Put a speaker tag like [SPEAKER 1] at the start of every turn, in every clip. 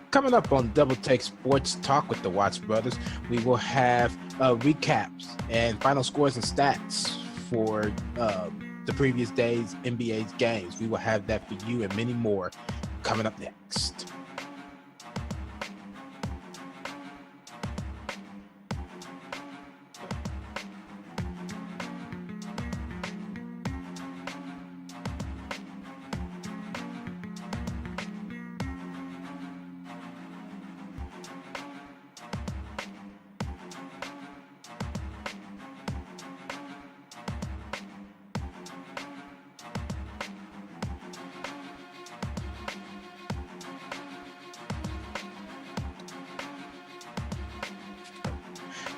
[SPEAKER 1] Coming up on Double Take Sports Talk with the Watts brothers, we will have recaps and final scores and stats for the previous day's NBA's games. We will have that for you and many more coming up next.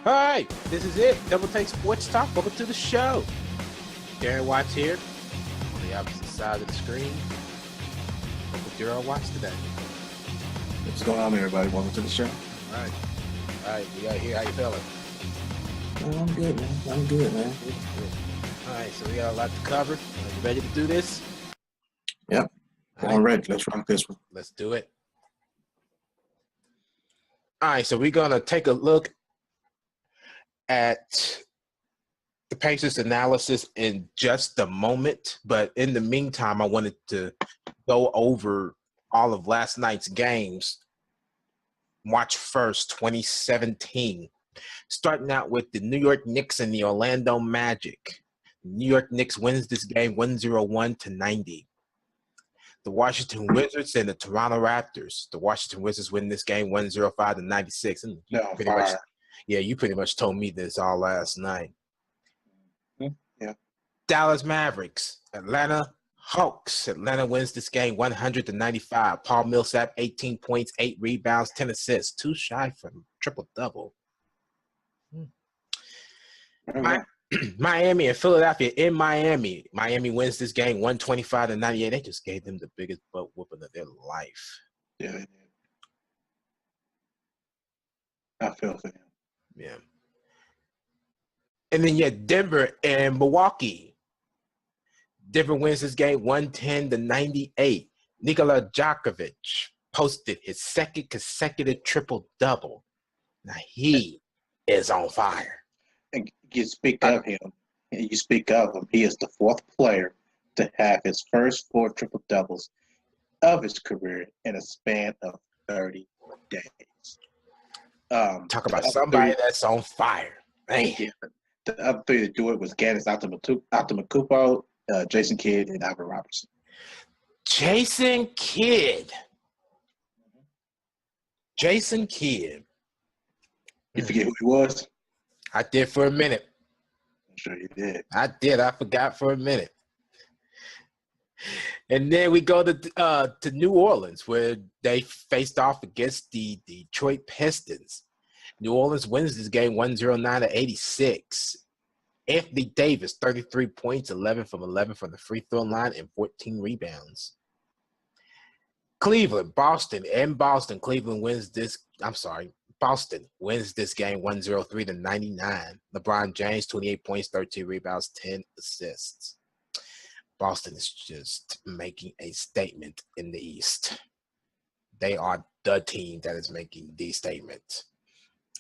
[SPEAKER 1] All right, this is it. Double Take Sports Talk. Welcome to the show. Darren Watts here on the opposite side of the screen. Welcome to Darren Watts today.
[SPEAKER 2] What's going on, everybody? Welcome to the show.
[SPEAKER 1] All right, we got here. How you feeling?
[SPEAKER 2] Oh, I'm good, man. I'm good, man.
[SPEAKER 1] Good. All right, so we got a lot to cover. Are you ready to do this?
[SPEAKER 2] Yep. I'm ready. Let's rock this one.
[SPEAKER 1] Let's do it. All right, so we're going to take a look at the Pacers analysis in just a moment. But in the meantime, I wanted to go over all of last night's games. March 1st, 2017. Starting out with the New York Knicks and the Orlando Magic. New York Knicks wins this game 101-90. The Washington Wizards and the Toronto Raptors. The Washington Wizards win this game 105-96. And you pretty much told me this all last night.
[SPEAKER 2] Yeah.
[SPEAKER 1] Dallas Mavericks, Atlanta Hawks. Atlanta wins this game 100-95. Paul Millsap, 18 points, 8 rebounds, 10 assists. Too shy from triple-double. Miami and Philadelphia in Miami. Miami wins this game 125-98. They just gave them the biggest butt whooping of their life.
[SPEAKER 2] Yeah, they did. I feel for him.
[SPEAKER 1] Yeah. And then you had Denver and Milwaukee. Denver wins this game 110-98. Nikola Djokovic posted his second consecutive triple-double. Now he is on fire.
[SPEAKER 2] And you speak of him. You speak of him. He is the fourth player to have his first 4 triple-doubles of his career in a span of 30 days.
[SPEAKER 1] Talk about somebody that's on fire. Man.
[SPEAKER 2] Yeah. The other 3 to do it was Giannis Antetokounmpo, Jason Kidd, and Alvin Robertson.
[SPEAKER 1] Jason Kidd. Jason Kidd.
[SPEAKER 2] You forget who he was?
[SPEAKER 1] I did for a minute.
[SPEAKER 2] I'm sure you did.
[SPEAKER 1] I did. I forgot for a minute. And then we go to New Orleans, where they faced off against the Detroit Pistons. New Orleans wins this game 109-86. Anthony Davis, 33 points, 11 from 11 from the free throw line, and 14 rebounds. Boston wins this. Boston wins this game 103-99. LeBron James, 28 points, 13 rebounds, 10 assists. Boston is just making a statement in the East. They are the team that is making the statement.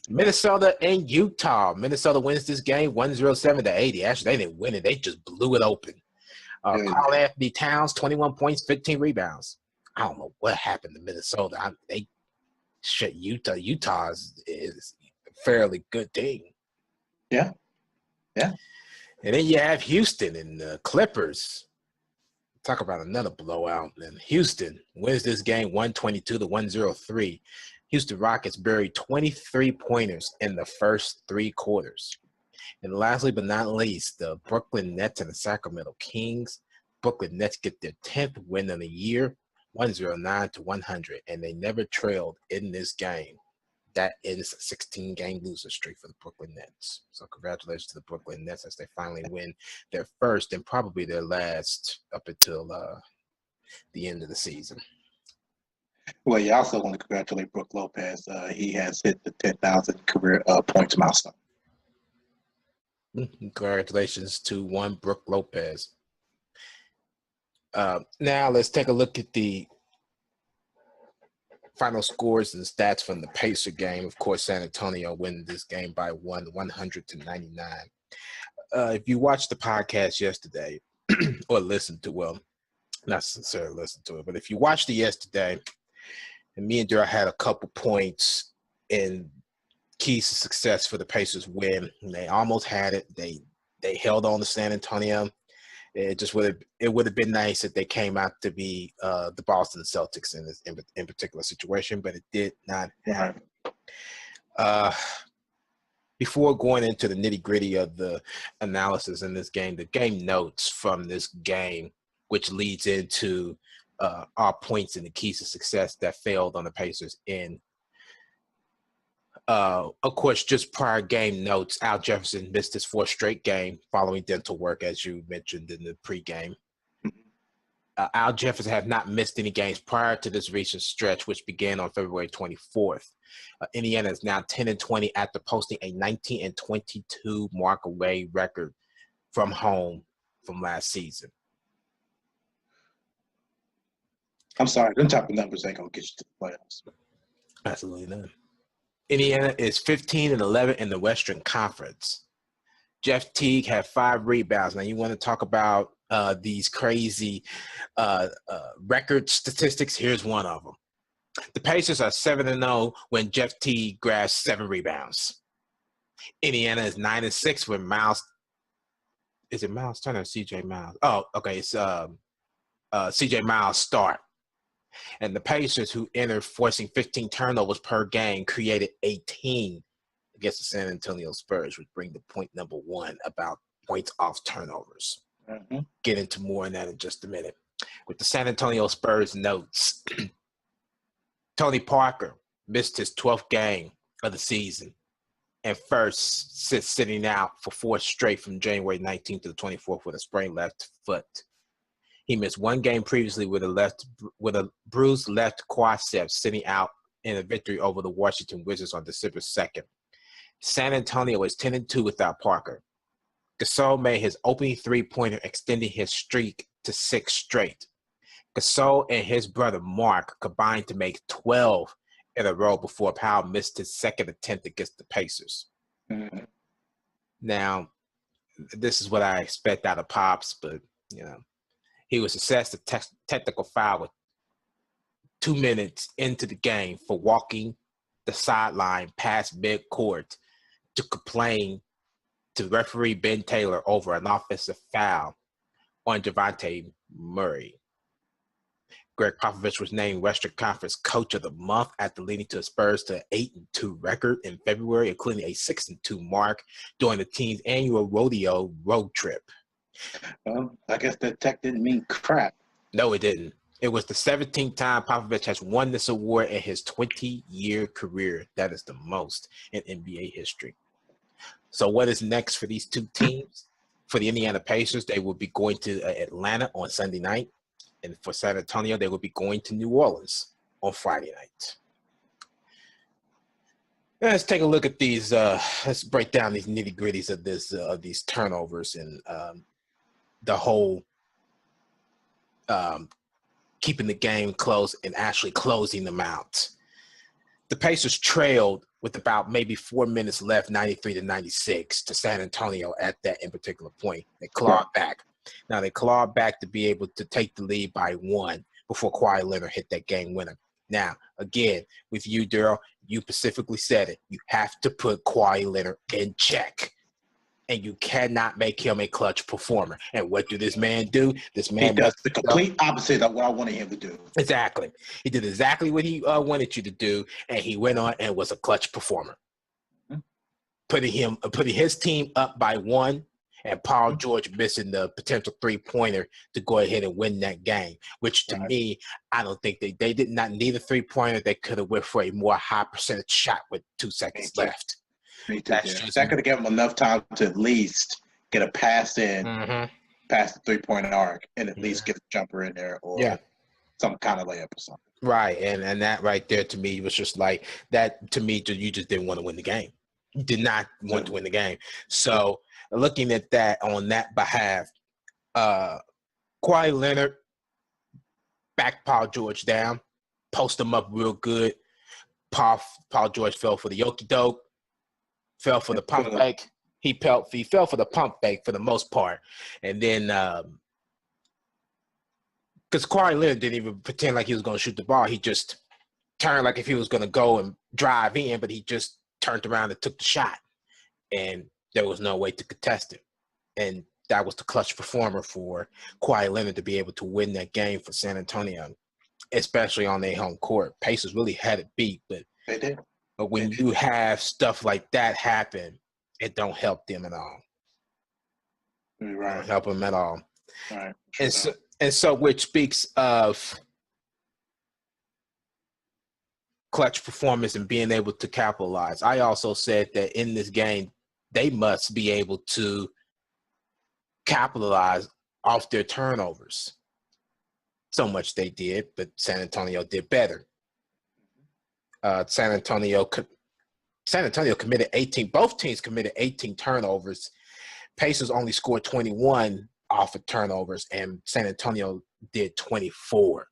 [SPEAKER 1] Minnesota and Utah. Minnesota wins this game 107-80. Actually, they didn't win it. They just blew it open. Karl Anthony Towns, 21 points, 15 rebounds. I don't know what happened to Minnesota. Utah. Utah is a fairly good team.
[SPEAKER 2] Yeah.
[SPEAKER 1] And then you have Houston and the Clippers. Talk about another blowout. And Houston wins this game 122-103. Houston Rockets buried 23 pointers in the first 3 quarters. And lastly but not least, the Brooklyn Nets and the Sacramento Kings. Brooklyn Nets get their 10th win of the year, 109-100, and they never trailed in this game. That ends a 16-game loser streak for the Brooklyn Nets. So congratulations to the Brooklyn Nets as they finally win their first and probably their last up until the end of the season.
[SPEAKER 2] Well, you also want to congratulate Brook Lopez. He has hit the 10,000 career points milestone.
[SPEAKER 1] Congratulations to one Brook Lopez. Now let's take a look at the final scores and stats from the Pacer game. Of course, San Antonio win this game by 100-99. If you watched the podcast yesterday or listened to, well, not necessarily listened to it, but if you watched it yesterday, and me and Darren had a couple points in keys to success for the Pacers win. And they almost had it. They held on to San Antonio. It would have been nice if they came out to be the Boston Celtics in particular situation, but it did not happen. Before going into the nitty-gritty of the analysis in this game, the game notes from this game, which leads into our points in the keys to success that failed on the Pacers in. Of course, just prior game notes, Al Jefferson missed his 4th straight game following dental work, as you mentioned in the pregame. Al Jefferson had not missed any games prior to this recent stretch, which began on February 24th. Indiana is now 10-20 after posting a 19-22 mark-away record from home from last season.
[SPEAKER 2] I'm sorry, them type of numbers ain't going to get you to the playoffs.
[SPEAKER 1] Absolutely none. Indiana is 15-11 in the Western Conference. Jeff Teague had 5 rebounds. Now, you want to talk about these crazy record statistics? Here's one of them. The Pacers are 7-0 when Jeff Teague grabs 7 rebounds. Indiana is 9-6 when Miles – is it Miles Turner or C.J. Miles? Oh, okay. It's C.J. Miles start. And the Pacers, who entered forcing 15 turnovers per game, created 18 against the San Antonio Spurs, which bring the point number 1 about points off turnovers.
[SPEAKER 2] Mm-hmm.
[SPEAKER 1] Get into more on that in just a minute. With the San Antonio Spurs notes, Tony Parker missed his 12th game of the season and first sitting out for 4 straight from January 19th to the 24th with a sprained left foot. He missed 1 game previously with a bruised left quadriceps, sitting out in a victory over the Washington Wizards on December 2nd. San Antonio is 10-2 without Parker. Gasol made his opening 3-pointer, extending his streak to 6 straight. Gasol and his brother Mark combined to make 12 in a row before Powell missed his 2nd attempt against the Pacers.
[SPEAKER 2] Mm-hmm.
[SPEAKER 1] Now, this is what I expect out of Pops, but, you know, he was assessed a technical foul with 2 minutes into the game for walking the sideline past midcourt to complain to referee Ben Taylor over an offensive foul on Javonte Murray. Greg Popovich was named Western Conference Coach of the Month after leading to the Spurs to an 8-2 record in February, including a 6-2 mark during the team's annual rodeo road trip.
[SPEAKER 2] Well, I guess that tech didn't mean crap.
[SPEAKER 1] No, it didn't. It was the 17th time Popovich has won this award in his 20-year career. That is the most in NBA history. So what is next for these two teams? For the Indiana Pacers, they will be going to Atlanta on Sunday night. And for San Antonio, they will be going to New Orleans on Friday night. Let's take a look at these. Let's break down these nitty-gritties of these turnovers and the whole keeping the game close and actually closing them out. The Pacers trailed with about maybe 4 minutes left, 93-96 to San Antonio at that in particular point. They clawed back. Now, they clawed back to be able to take the lead by 1 before Kawhi Leonard hit that game winner. Now, again, with you, Darryl, you specifically said it. You have to put Kawhi Leonard in check, and you cannot make him a clutch performer. And what do this man do? This man
[SPEAKER 2] does the complete opposite of what I wanted him to do.
[SPEAKER 1] Exactly. He did exactly what he wanted you to do, and he went on and was a clutch performer, putting his team up by 1. And Paul George missing the potential 3-pointer to go ahead and win that game, which to me, I don't think they did not need a 3-pointer. They could have went for a more high percentage shot with 2 seconds left.
[SPEAKER 2] Me too. That could have given them enough time to at least get a pass in, past the 3-point arc, and at least get a jumper in there or some kind of layup or something.
[SPEAKER 1] Right, and that right there to me was just like that. To me, you just didn't want to win the game. You did not want to win the game. So looking at that on that behalf, Kawhi Leonard backed Paul George down post him up real good. Paul George fell for the okie doke, fell for the pump fake. He fell for the pump fake for the most part. And then because Kawhi Leonard didn't even pretend like he was going to shoot the ball. He just turned like if he was going to go and drive in, but he just turned around and took the shot. And there was no way to contest it. And that was the clutch performer for Kawhi Leonard to be able to win that game for San Antonio, especially on their home court. Pacers really had it beat, but
[SPEAKER 2] they did.
[SPEAKER 1] But when you have stuff like that happen, it don't help them at all.
[SPEAKER 2] Right.
[SPEAKER 1] It don't help them at all.
[SPEAKER 2] Right.
[SPEAKER 1] And so which speaks of clutch performance and being able to capitalize. I also said that in this game, they must be able to capitalize off their turnovers. So much they did, but San Antonio did better. San Antonio committed 18. Both teams committed 18 turnovers. Pacers only scored 21 off of turnovers, and San Antonio did 24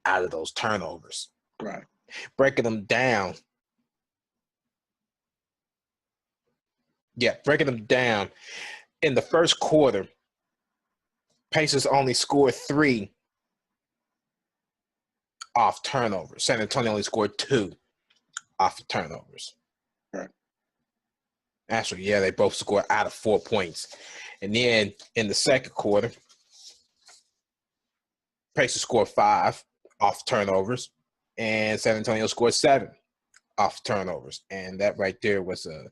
[SPEAKER 1] out of those turnovers.
[SPEAKER 2] Right.
[SPEAKER 1] Breaking them down. Yeah, breaking them down. In the first quarter, Pacers only scored 3 off turnovers. San Antonio only scored 2 off of turnovers.
[SPEAKER 2] Right.
[SPEAKER 1] Actually, yeah, they both scored out of 4 points. And then in the second quarter, Pacers scored 5 off turnovers, and San Antonio scored 7 off turnovers. And that right there was a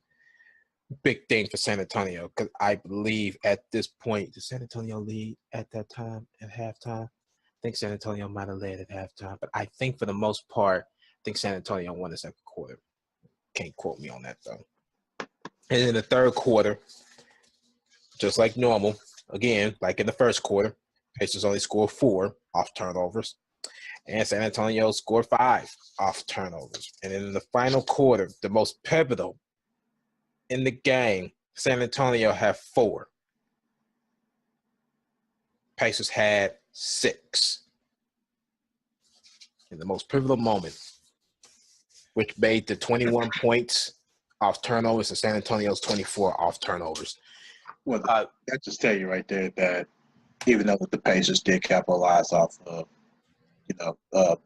[SPEAKER 1] big thing for San Antonio, because I believe at this point, did San Antonio lead at that time at halftime? I think San Antonio might have led at halftime, but I think for the most part, I think San Antonio won the second quarter. Can't quote me on that, though. And in the third quarter, just like normal, again, like in the first quarter, Pacers only scored 4 off turnovers, and San Antonio scored 5 off turnovers. And then in the final quarter, the most pivotal in the game, San Antonio had 4. Pacers had 6. In the most pivotal moment, which made the 21 points off turnovers and San Antonio's 24 off turnovers.
[SPEAKER 2] Well, that just tell you right there that even though the Pacers did capitalize off of,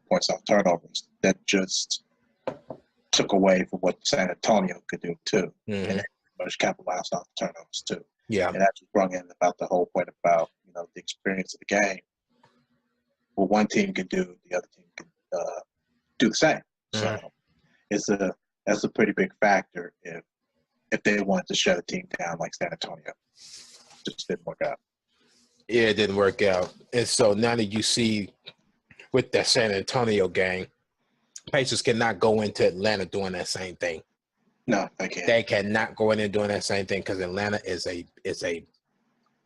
[SPEAKER 2] points off turnovers, that just took away from what San Antonio could do too, and they much capitalized off the turnovers too.
[SPEAKER 1] Yeah,
[SPEAKER 2] and that just brought in about the whole point about the experience of the game. What one team can do, the other team can do the same. So that's a pretty big factor if they wanted to shut a team down like San Antonio. Just didn't work out.
[SPEAKER 1] Yeah, it didn't work out. And so now that you see with that San Antonio game, Pacers cannot go into Atlanta doing that same thing.
[SPEAKER 2] No, they can't.
[SPEAKER 1] They cannot go in there doing that same thing because Atlanta is a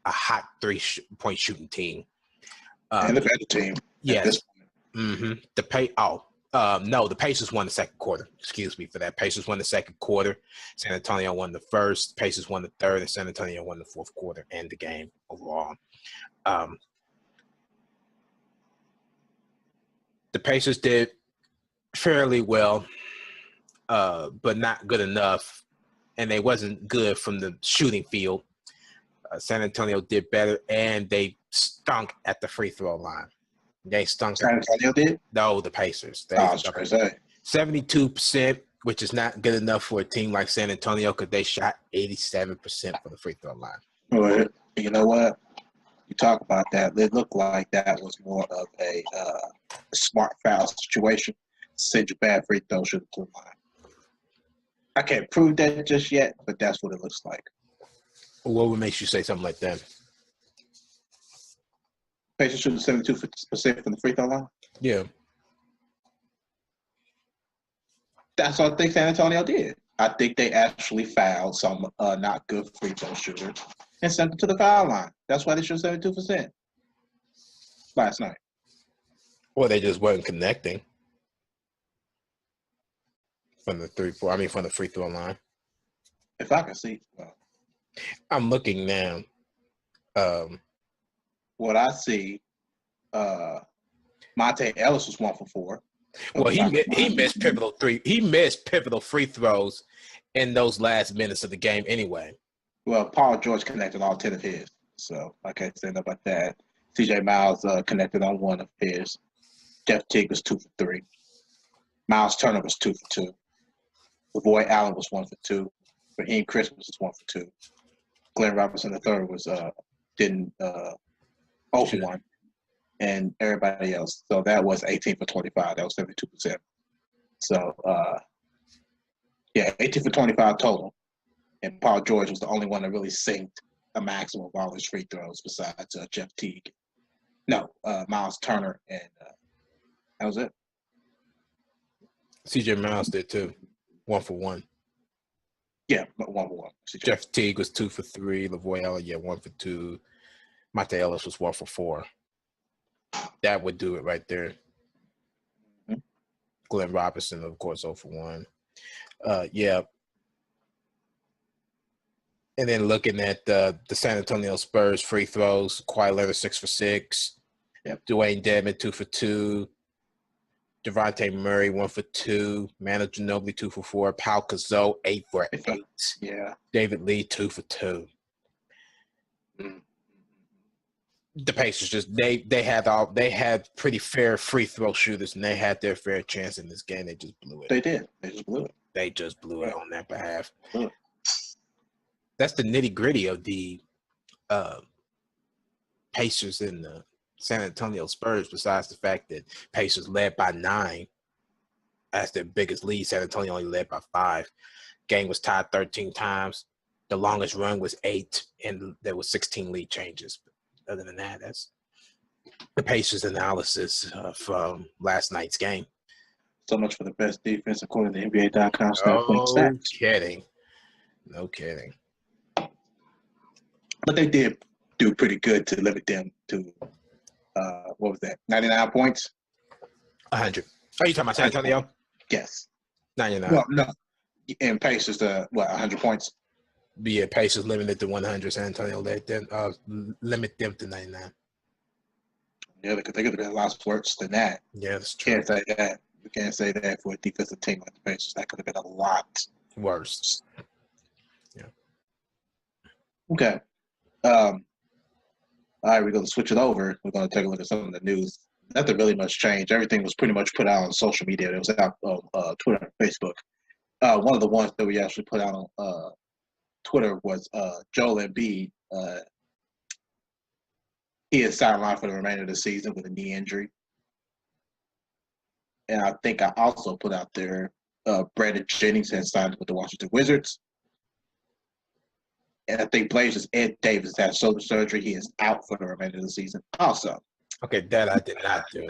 [SPEAKER 1] hot 3-point shooting team.
[SPEAKER 2] And the better team.
[SPEAKER 1] Yes. The Pacers won the second quarter. Excuse me for that. Pacers won the second quarter. San Antonio won the first. Pacers won the third, and San Antonio won the fourth quarter and the game overall. The Pacers did fairly well, but not good enough, and they wasn't good from the shooting field. San Antonio did better, and they stunk at the free throw line. They stunk.
[SPEAKER 2] San Antonio did?
[SPEAKER 1] No, the Pacers.
[SPEAKER 2] I was trying to say
[SPEAKER 1] 72%, which is not good enough for a team like San Antonio because they shot 87% from the free throw line.
[SPEAKER 2] Well, you know what? You talk about that. It looked like that was more of a smart foul situation. Send your bad free throw should have line. I can't prove that just yet, but that's what it looks like.
[SPEAKER 1] What would make you say something like that?
[SPEAKER 2] Pacers shooting 72% from the free throw line?
[SPEAKER 1] Yeah.
[SPEAKER 2] That's what I think San Antonio did. I think they actually fouled some not good free throw shooters and sent them to the foul line. That's why they shot 72% last night.
[SPEAKER 1] Well, they just weren't connecting from the from the free throw line.
[SPEAKER 2] If I can see,
[SPEAKER 1] I'm looking now.
[SPEAKER 2] What I see, Monte Ellis was 1 for 4.
[SPEAKER 1] Well, he missed pivotal free throws in those last minutes of the game anyway.
[SPEAKER 2] Well, Paul George connected all 10 of his, so I can't say nothing about that. C.J. Miles connected on 1 of his. Jeff Teague was 2 for 3. Miles Turner was 2 for 2. LaVoy Allen was 1 for 2. Raheem Christmas was 1 for 2. Glenn Robinson III was 0 for 1. And everybody else. So that was 18 for 25. That was 72%. So, 18 for 25 total. And Paul George was the only one that really synced a maximum of all his free throws besides Jeff Teague. No, Miles Turner, and that was it.
[SPEAKER 1] C.J. Miles did too. 1 for 1.
[SPEAKER 2] Yeah, but 1 for 1.
[SPEAKER 1] Jeff Teague was 2 for 3. LaVoy Allen, 1 for 2. Monte Ellis was 1 for 4. That would do it right there.
[SPEAKER 2] Mm-hmm.
[SPEAKER 1] Glenn Robinson, of course, 0 for 1. And then looking at the San Antonio Spurs free throws, Kawhi Leonard 6 for 6.
[SPEAKER 2] Yep.
[SPEAKER 1] Dwayne Dedmon 2 for 2. Devontae Murray 1 for 2. Manu Ginobili 2 for 4. Pau Gasol 8 for 8.
[SPEAKER 2] Yeah.
[SPEAKER 1] David Lee 2 for 2.
[SPEAKER 2] Mm-hmm.
[SPEAKER 1] The Pacers just they had pretty fair free throw shooters, and they had their fair chance in this game. They just blew it.
[SPEAKER 2] They did. They just blew it.
[SPEAKER 1] They just blew it on that behalf.
[SPEAKER 2] Mm.
[SPEAKER 1] That's the nitty gritty of the Pacers and the San Antonio Spurs. Besides the fact that Pacers led by 9 as their biggest lead, San Antonio only led by 5. Game was tied 13 times. The longest run was 8, and there was 16 lead changes. Other than that, that's the Pacers analysis from last night's game.
[SPEAKER 2] So much for the best defense according to NBA.com.
[SPEAKER 1] No kidding.
[SPEAKER 2] But they did do pretty good to limit them to, what was that, 99 points?
[SPEAKER 1] 100. Are you talking about San Antonio?
[SPEAKER 2] Yes.
[SPEAKER 1] 99.
[SPEAKER 2] Well, no. And Pacers, 100 points?
[SPEAKER 1] Yeah, Pacers limited to 100. San Antonio let them limit them to 99.
[SPEAKER 2] Yeah, because they could have been a lot worse than that.
[SPEAKER 1] Yeah, that's true.
[SPEAKER 2] Can't say that. You can't say that for a defensive team like the Pacers. That could have been a lot
[SPEAKER 1] worse. Yeah.
[SPEAKER 2] Okay. All right, we're going to switch it over. We're going to take a look at some of the news. Nothing really much changed. Everything was pretty much put out on social media. It was out on Twitter and Facebook. One of the ones that we actually put out on Twitter was Joel Embiid. He is sidelined for the remainder of the season with a knee injury. And I think I also put out there Brandon Jennings has signed with the Washington Wizards. And I think Blazers Ed Davis had shoulder surgery. He is out for the remainder of the season also.
[SPEAKER 1] Okay, that I did not do.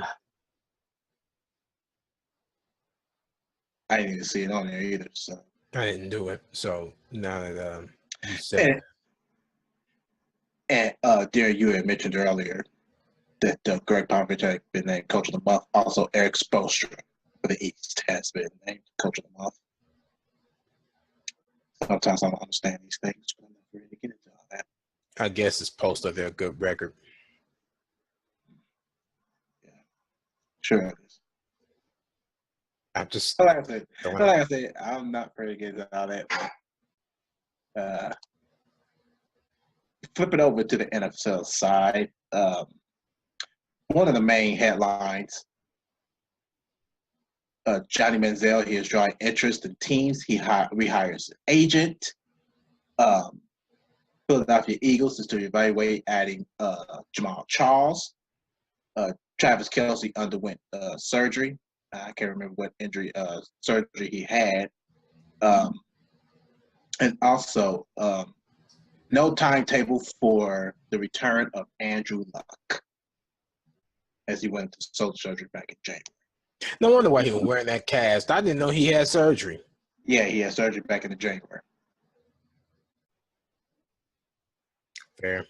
[SPEAKER 2] I didn't even see it on there either. So
[SPEAKER 1] I didn't do it. So now that you said
[SPEAKER 2] and Darren, you had mentioned earlier that Greg Popovich had been named Coach of the Month. Also, Eric Spoelstra for the East has been named Coach of the Month. Sometimes I don't understand these things, but I'm not ready to get into all that.
[SPEAKER 1] I guess it's post of their good record.
[SPEAKER 2] Yeah, sure it is.
[SPEAKER 1] I'm just
[SPEAKER 2] like I said, I'm not ready to get into all that. But, flip it over to the NFL side. One of the main headlines, Johnny Manziel, he is drawing interest in teams. He rehires an agent. Philadelphia Eagles is to evaluate adding Jamal Charles. Travis Kelce underwent surgery. I can't remember what surgery he had. And also, no timetable for the return of Andrew Luck as he went to shoulder surgery back in January.
[SPEAKER 1] No wonder why he was wearing that cast. I didn't know he had surgery.
[SPEAKER 2] Yeah, he had surgery back in January.
[SPEAKER 1] Fair.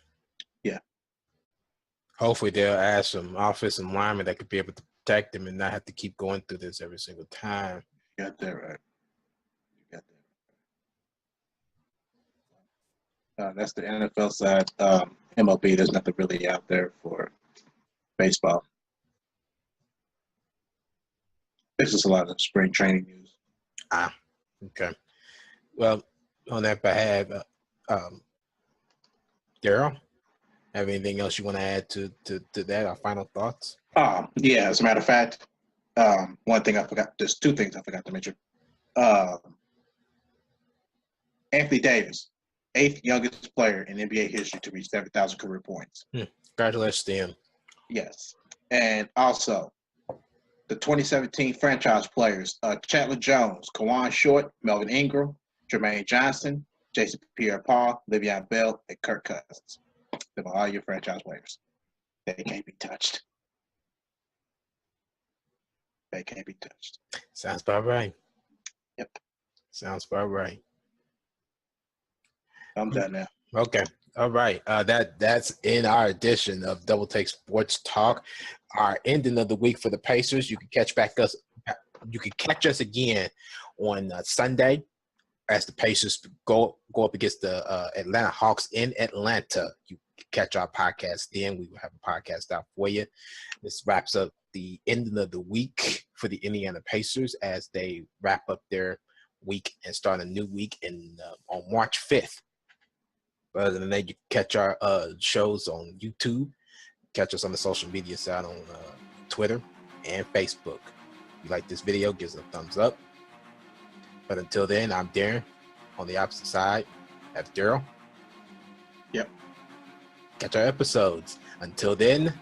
[SPEAKER 2] Yeah.
[SPEAKER 1] Hopefully they'll add some offensive linemen that could be able to protect him and not have to keep going through this every single time.
[SPEAKER 2] You got that right. That's the NFL side. MLB, there's nothing really out there for baseball. It's just a lot of spring training news.
[SPEAKER 1] Okay. Well, on that behalf, Daryl, have anything else you want to add to that? Our final thoughts?
[SPEAKER 2] Yeah, as a matter of fact, one thing I forgot, there's two things I forgot to mention. Anthony Davis, 8th youngest player in NBA history to reach 7,000 career points.
[SPEAKER 1] Congratulations to him.
[SPEAKER 2] Yes. And also, the 2017 franchise players, Chandler Jones, Kawan Short, Melvin Ingram, Jermaine Johnson, Jason Pierre-Paul, Le'Veon Bell, and Kirk Cousins. Them are all your franchise players. They can't be touched. They can't be touched.
[SPEAKER 1] Sounds about right.
[SPEAKER 2] Yep.
[SPEAKER 1] Sounds about right.
[SPEAKER 2] I'm done now.
[SPEAKER 1] Okay. All right. That's in our edition of Double Take Sports Talk. Our ending of the week for the Pacers. You can catch us again on Sunday as the Pacers go up against the Atlanta Hawks in Atlanta. You can catch our podcast then. We will have a podcast out for you. This wraps up the ending of the week for the Indiana Pacers as they wrap up their week and start a new week on March 5th. Other than that, you can catch our shows on YouTube. Catch us on the social media side on Twitter and Facebook. If you like this video, give us a thumbs up. But until then, I'm Darren. On the opposite side, that's Daryl.
[SPEAKER 2] Yep.
[SPEAKER 1] Catch our episodes. Until then,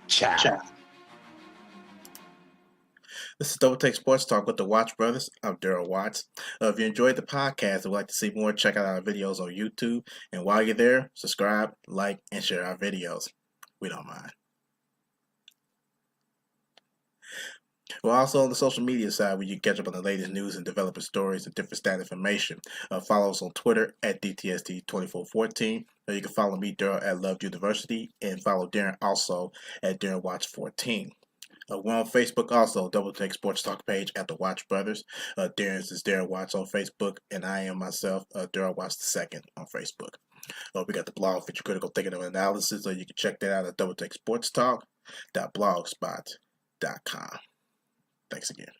[SPEAKER 1] ciao.
[SPEAKER 2] Ciao. This is Double Take Sports Talk with the Watch Brothers. I'm Daryl Watts. If you enjoyed the podcast and would like to see more, check out our videos on YouTube. And while you're there, subscribe, like, and share our videos. We don't mind. We're also on the social media side where you can catch up on the latest news and developer stories and different stat information. Follow us on Twitter at DTST2414. Or you can follow me, Daryl, at Love University, and follow Darren also at Darren Watch 14. We're on Facebook also, Double Take Sports Talk page at the Watch Brothers. Darren's is Darren Watts on Facebook, and I am myself, Daryl Watts II on Facebook. We got the blog for your critical thinking and analysis, so you can check that out at doubletakesportstalk.blogspot.com. Thanks again.